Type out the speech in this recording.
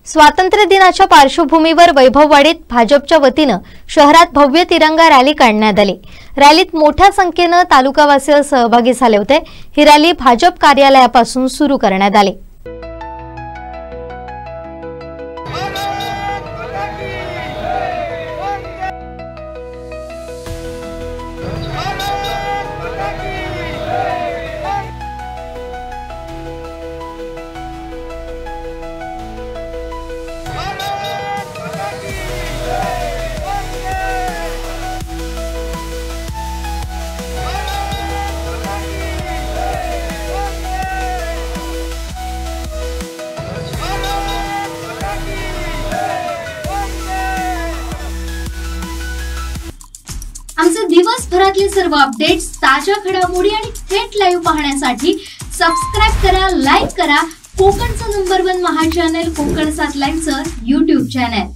स्वातंत्र्य दिनाच्या पार्श्वभूमीवर वैभववाडीत भाजपच्या वतीने शहरात भव्य तिरंगा रॅली काढण्यात आली। रॅलीत मोठ्या संख्येने तालुकावासी सहभागी झाले होते। ही रॅली भाजप कार्यालयापासून सुरू करण्यात आली। आमचे दिवसभरातले सर्व अपडेट्स, ताज्या घडामोडी आणि थेट लाईव्ह पाहण्यासाठी सबस्क्राइब करा, लाईक करा कोकणचं नंबर 1 महा चॅनल कोकण 7 लाईव्हचं YouTube चॅनल।